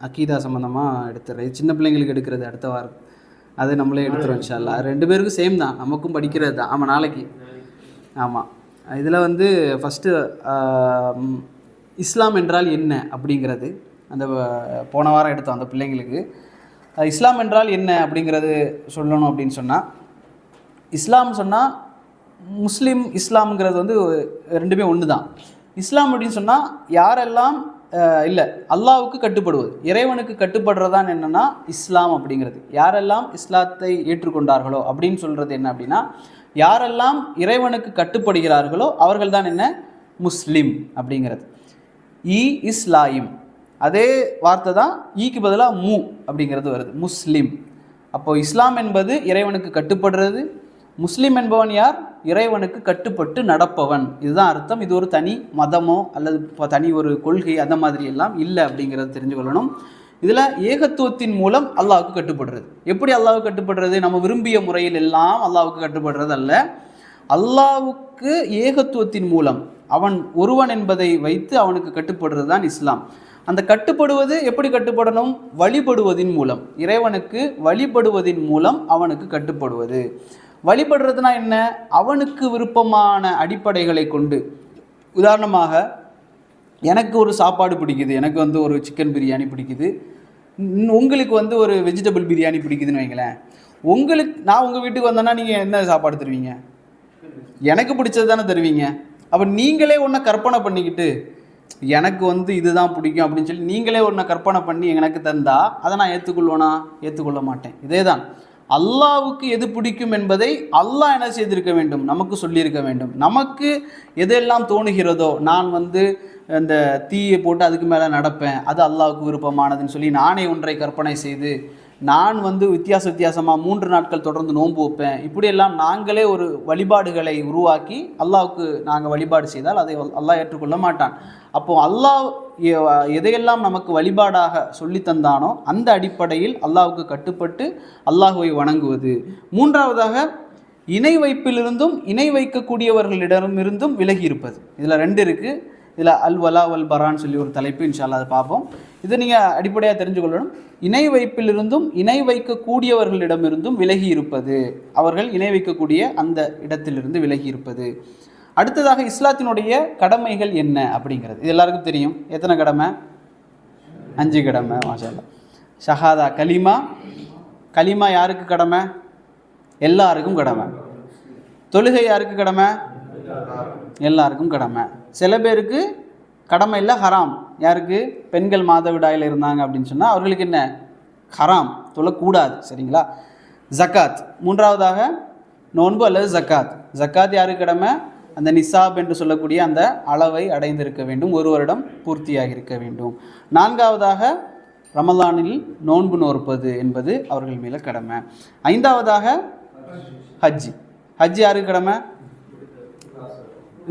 அக்கீதா சம்மந்தமாக எடுத்துடுறேன். சின்ன பிள்ளைங்களுக்கு எடுக்கிறது அடுத்த வாரம், அது நம்மளே எடுத்துருவோம் இன்ஷா அல்லாஹ். 2 பேருக்கும் சேம் தான், நமக்கும் படிக்கிறது தான். ஆமாம், நாளைக்கு. ஆமாம், இதில் வந்து ஃபஸ்ட்டு இஸ்லாம் என்றால் என்ன அப்படிங்கிறது அந்த போன வாரம் எடுத்தோம் அந்த பிள்ளைங்களுக்கு. இஸ்லாம் என்றால் என்ன அப்படிங்கிறது சொல்லணும் அப்படின்னு சொன்னால், இஸ்லாம் சொன்னால் முஸ்லீம் இஸ்லாம்ங்கிறது வந்து ரெண்டுமே ஒன்று தான். இஸ்லாம் அப்படின்னு சொன்னால் யாரெல்லாம் இல்லை அல்லாவுக்கு கட்டுப்படுவது, இறைவனுக்கு கட்டுப்படுறதான் என்னென்னா இஸ்லாம் அப்படிங்கிறது. யாரெல்லாம் இஸ்லாத்தை ஏற்றுக்கொண்டார்களோ அப்படின்னு சொல்கிறது என்ன அப்படின்னா, யாரெல்லாம் இறைவனுக்கு கட்டுப்படுகிறார்களோ அவர்கள் தான் என்ன முஸ்லீம் அப்படிங்கிறது. இஸ்லாயிம் அதே வார்த்தை தான், ஈக்கு பதிலாக மூ அப்படிங்கிறது வருது, முஸ்லீம். அப்போது இஸ்லாம் என்பது இறைவனுக்கு கட்டுப்படுறது, முஸ்லீம் என்பவன் யார், இறைவனுக்கு கட்டுப்பட்டு நடப்பவன். இதுதான் அர்த்தம். இது ஒரு தனி மதமோ அல்லது தனி ஒரு கொள்கை அந்த மாதிரி எல்லாம் இல்லை அப்படிங்கிறத தெரிஞ்சு கொள்ளணும். இதில் ஏகத்துவத்தின் மூலம் அல்லாவுக்கு கட்டுப்படுறது. எப்படி அல்லாவுக்கு கட்டுப்படுறது? நம்ம விரும்பிய முறையில் எல்லாம் அல்லாவுக்கு கட்டுப்படுறது அல்ல. அல்லாவுக்கு ஏகத்துவத்தின் மூலம் அவன் ஒருவன் என்பதை வைத்து அவனுக்கு கட்டுப்படுறது தான் இஸ்லாம். அந்த கட்டுப்படுவது எப்படி கட்டுப்படணும்? வழிபடுவதின் மூலம், இறைவனுக்கு வழிபடுவதின் மூலம் அவனுக்கு கட்டுப்படுவது. வழிபடுறதுனா என்ன? அவனுக்கு விருப்பமான அடிப்படைகளை கொண்டு. உதாரணமாக, எனக்கு ஒரு சாப்பாடு பிடிக்குது, எனக்கு வந்து ஒரு சிக்கன் பிரியாணி பிடிக்குது, உங்களுக்கு வந்து ஒரு வெஜிடபிள் பிரியாணி பிடிக்குதுன்னு வைங்களேன். நான் உங்கள் வீட்டுக்கு வந்தேன்னா நீங்கள் என்ன சாப்பாடு தருவீங்க? எனக்கு பிடிச்சது தானே தருவீங்க. அப்போ நீங்களே ஒன்றை கற்பனை பண்ணிக்கிட்டு எனக்கு வந்து இதுதான் பிடிக்கும் அப்படின்னு சொல்லி நீங்களே ஒன்றை கற்பனை பண்ணி எனக்கு தந்தா அதை நான் ஏற்றுக்கொள்வேனா? ஏற்றுக்கொள்ள மாட்டேன். இதே தான் அல்லாவுக்கு எது பிடிக்கும் என்பதை அல்லாஹ் என்ன செய்திருக்க வேண்டும்? நமக்கு சொல்லியிருக்க வேண்டும். நமக்கு எதெல்லாம் தோணுகிறதோ, நான் வந்து இந்த தீயை போட்டு அதுக்கு மேலே நடப்பேன், அது அல்லாவுக்கு விருப்பமானதுன்னு சொல்லி நானே ஒன்றை கற்பனை செய்து நான் வந்து வித்தியாசமாக 3 நாட்கள் தொடர்ந்து நோன்பு வைப்பேன், இப்படியெல்லாம் நாங்களே ஒரு வழிபாடுகளை உருவாக்கி அல்லாவுக்கு நாங்கள் வழிபாடு செய்தால் அதை அல்லாஹ் ஏற்றுக்கொள்ள மாட்டான். அப்போது அல்லாஹ் எதையெல்லாம் நமக்கு வழிபாடாக சொல்லித்தந்தானோ அந்த அடிப்படையில் அல்லாஹ்வுக்கு கட்டுப்பட்டு அல்லாஹுவை வணங்குவது. 3வதாக, இணை வைப்பிலிருந்தும் இணை வைக்கக்கூடியவர்களிடமிருந்தும் விலகி இருப்பது. இதில் 2 இருக்குது. இதில் அல் வலா வல் பரான்னு சொல்லி ஒரு தலைப்பு, இன்ஷா அல்லாஹ் அதை பார்ப்போம். இதை நீங்கள் அடிப்படையாக தெரிஞ்சுக்கொள்ளணும். இணை வைப்பிலிருந்தும் இணை வைக்கக்கூடியவர்களிடமிருந்தும் விலகி இருப்பது, அவர்கள் இணை வைக்கக்கூடிய அந்த இடத்திலிருந்து விலகி இருப்பது. அடுத்ததாக, இஸ்லாத்தினுடைய கடமைகள் என்ன அப்படிங்கிறது. இது எல்லாருக்கும் தெரியும். எத்தனை கடமை? 5 கடமை. மாஷா அல்லாஹ். ஷஹாதா, கலிமா யாருக்கு கடமை? எல்லாருக்கும் கடமை. தொழுகை யாருக்கு கடமை? எல்லாருக்கும் கடமை. சில பேருக்கு கடமை இல்லை, ஹராம். யாருக்கு? பெண்கள் மாதவிடாயில் இருந்தாங்க அப்படின்னு சொன்னால் அவர்களுக்கு என்ன? ஹராம், தொழக்கூடாது. சரிங்களா? ஜக்காத் 3வதாக, நோன்பு அல்லது ஜக்காத் யாருக்கு கடமை? அந்த நிசாப் என்று சொல்லக்கூடிய அந்த அளவை அடைந்திருக்க வேண்டும், 1 வருடம் பூர்த்தியாக இருக்க வேண்டும். 4வதாக, ரமலானில் நோன்பு நோற்பது என்பது அவர்கள் மேலே கடமை. 5வதாக, ஹஜ் யாருக்கு கடமை?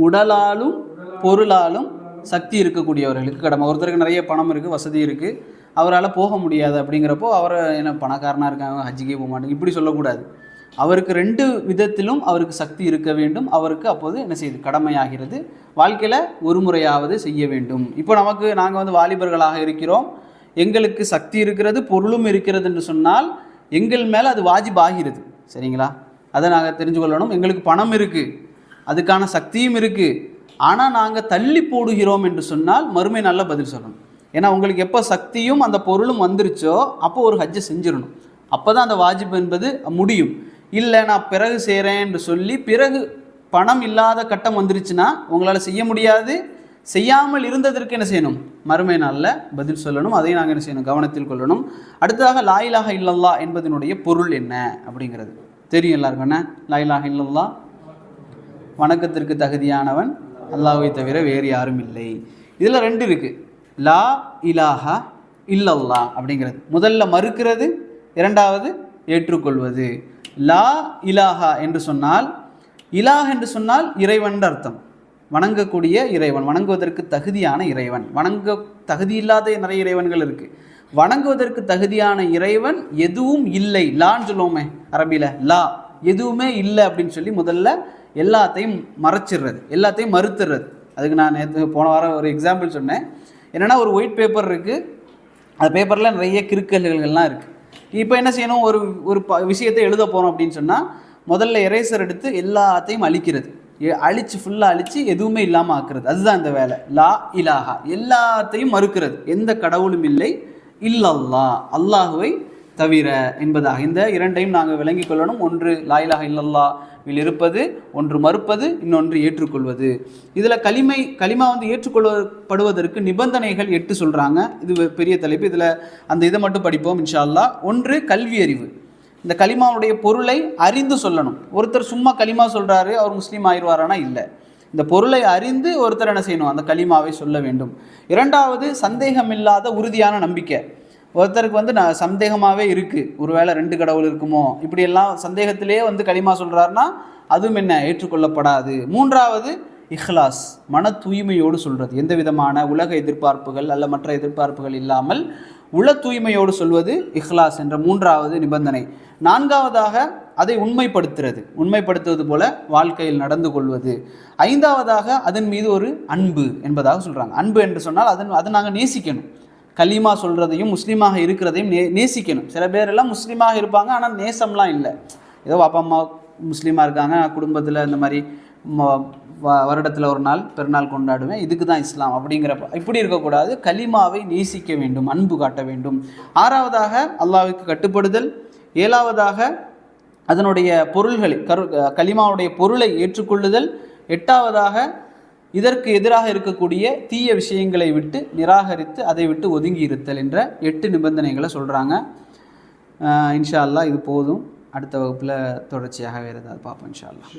உடலாலும் பொருளாலும் சக்தி இருக்கக்கூடியவர்களுக்கு கடமை. ஒருத்தருக்கு நிறைய பணம் இருக்குது, வசதி இருக்குது, அவரால் போக முடியாது. அப்படிங்கிறப்போ அவரை என்ன பணக்காரனாக இருக்காங்க, ஹஜ்ஜிக்கே போக மாட்டேங்க இப்படி சொல்லக்கூடாது. அவருக்கு 2 விதத்திலும் அவருக்கு சக்தி இருக்க வேண்டும். அவருக்கு அப்போது என்ன செய்யுது? கடமையாகிறது. வாழ்க்கையில் ஒரு முறையாவது செய்ய வேண்டும். இப்போ நாங்கள் வந்து வாலிபர்களாக இருக்கிறோம், எங்களுக்கு சக்தி இருக்கிறது, பொருளும் இருக்கிறது என்று சொன்னால் எங்கள் மேலே அது வாஜிப் ஆகிறது. சரிங்களா? அதை நாங்கள் தெரிஞ்சு கொள்ளணும். எங்களுக்கு பணம் இருக்குது, அதுக்கான சக்தியும் இருக்குது, ஆனால் நாங்கள் தள்ளி போடுகிறோம் என்று சொன்னால் மறுமை நல்ல பதில் சொல்லணும். ஏன்னா உங்களுக்கு எப்போ சக்தியும் அந்த பொருளும் வந்துருச்சோ அப்போ ஒரு ஹஜ்ஜை செஞ்சிடணும். அப்போ தான் அந்த வாஜிப் என்பது முடியும். இல்லை நான் பிறகு செய்கிறேன் என்று சொல்லி பிறகு பணம் இல்லாத கட்டம் வந்துருச்சுன்னா உங்களால் செய்ய முடியாது. செய்யாமல் இருந்ததற்கு என்ன செய்யணும்? மறுமை நாளில் பதில் சொல்லணும். அதையும் நாங்கள் என்ன செய்யணும்? கவனத்தில் கொள்ளணும். அடுத்ததாக, லா இலாஹ இல்லல்லாஹ் என்பதனுடைய பொருள் என்ன அப்படிங்கிறது தெரியும் எல்லாருக்கும். என்ன லா இலாஹ இல்லல்லாஹ்? வணக்கத்திற்கு தகுதியானவன் அல்லாஹ்வை தவிர வேறு யாரும் இல்லை. இதில் 2 இருக்குது. லா இலாஹா இல்லல்லாஹ் அப்படிங்கிறது முதல்ல மறுக்கிறது, 2வது ஏற்றுக்கொள்வது. லா இலாஹா என்று சொன்னால், இலாஹ் என்று சொன்னால் இறைவன் அர்த்தம். வணங்கக்கூடிய இறைவன், வணங்குவதற்கு தகுதியான இறைவன். வணங்க தகுதி இல்லாத நிறைய இறைவன்கள் இருக்குது. வணங்குவதற்கு தகுதியான இறைவன் எதுவும் இல்லை. லான்னு சொல்லுவோமே அரபியில், லா எதுவுமே இல்லை அப்படின்னு சொல்லி முதல்ல எல்லாத்தையும் மறைச்சிடுறது, எல்லாத்தையும் மறுத்துடுறது. அதுக்கு நான் நேற்று போன வாரம் ஒரு எக்ஸாம்பிள் சொன்னேன். என்னென்னா, ஒரு ஒயிட் பேப்பர் இருக்குது, அந்த பேப்பரில் நிறைய கிறுக்கல்கள்லாம் இருக்குது. இப்போ என்ன செய்யணும், ஒரு ஒரு விஷயத்தை எழுத போகிறோம் அப்படின்னு சொன்னால் முதல்ல எரேசர் எடுத்து எல்லாத்தையும் அழிக்கிறது, அழித்து ஃபுல்லாக அழித்து எதுவுமே இல்லாமல் ஆக்குறது. அதுதான் இந்த வேலை. லா இலாஹா, எல்லாத்தையும் மறுக்கிறது, எந்த கடவுளும் இல்லை இல்லல்லா, அல்லாஹுவை தவிர என்பதாக. இந்த இரண்டையும் நாங்கள் விளங்கிக் கொள்ளணும். ஒன்று லா இலாஹா இல்லல்லாவில் இருப்பது, ஒன்று மறுப்பது, இன்னொன்று ஏற்றுக்கொள்வது. இதில் கலிமா வந்து ஏற்றுக்கொள்ளப்படுவதற்கு நிபந்தனைகள் 8 சொல்கிறாங்க. இது பெரிய தலைப்பு, இதில் அந்த இதை மட்டும் படிப்போம் இன்ஷா அல்லாஹ். ஒன்று கல்வி அறிவு. இந்த கலிமாவுடைய பொருளை அறிந்து சொல்லணும். ஒருத்தர் சும்மா கலிமா சொல்கிறாரு, அவர் முஸ்லீம் ஆயிடுவாரானா இல்லை. இந்த பொருளை அறிந்து ஒருத்தர் என்ன செய்யணும், அந்த கலிமாவை சொல்ல வேண்டும். இரண்டாவது சந்தேகமில்லாத உறுதியான நம்பிக்கை. ஒருத்தருக்கு வந்து நான் சந்தேகமாகவே இருக்குது, ஒருவேளை 2 கடவுள் இருக்குமோ, இப்படியெல்லாம் சந்தேகத்திலே வந்து கலிமா சொல்கிறாருன்னா அதுவும் என்ன ஏற்றுக்கொள்ளப்படாது. மூன்றாவது இஹ்லாஸ், மன தூய்மையோடு சொல்கிறது, எந்த விதமான உலக எதிர்பார்ப்புகள் அல்ல மற்ற எதிர்பார்ப்புகள் இல்லாமல் உள தூய்மையோடு சொல்வது இஹ்லாஸ் என்ற மூன்றாவது நிபந்தனை. நான்காவதாக அதை உண்மைப்படுத்துவது போல வாழ்க்கையில் நடந்து கொள்வது. ஐந்தாவதாக அதன் மீது ஒரு அன்பு என்பதாக சொல்கிறாங்க. அன்பு என்று சொன்னால் அதை நாங்கள் நேசிக்கணும். கலிமா சொல்கிறதையும் முஸ்லீமாக இருக்கிறதையும் நேசிக்கணும். சில பேர் எல்லாம் முஸ்லீமாக இருப்பாங்க, ஆனால் நேசம்லாம் இல்லை. ஏதோ அப்பா அம்மா முஸ்லீமாக இருக்காங்க, குடும்பத்தில் இந்த மாதிரி வருடத்தில் ஒரு நாள் பெருநாள் கொண்டாடுவேன், இதுக்கு தான் இஸ்லாம் அப்படிங்கிறப்ப இப்படி இருக்கக்கூடாது. கலிமாவை நேசிக்க வேண்டும், அன்பு காட்ட வேண்டும். ஆறாவதாக அல்லாஹ்வுக்கு கட்டுப்படுதல். ஏழாவதாக அதனுடைய பொருள்களை கலிமாவுடைய பொருளை ஏற்றுக்கொள்ளுதல். எட்டாவதாக இதற்கு எதிராக இருக்கக்கூடிய தீய விஷயங்களை விட்டு நிராகரித்து அதை விட்டு ஒதுங்கி இருத்தல் என்ற 8 நிபந்தனைகளை சொல்கிறாங்க. இன்ஷா அல்லாஹ் இது போதும். அடுத்த வகுப்பில் தொடர்ச்சியாக வேறு ஏதாவது பார்ப்போம் இன்ஷா அல்லாஹ்.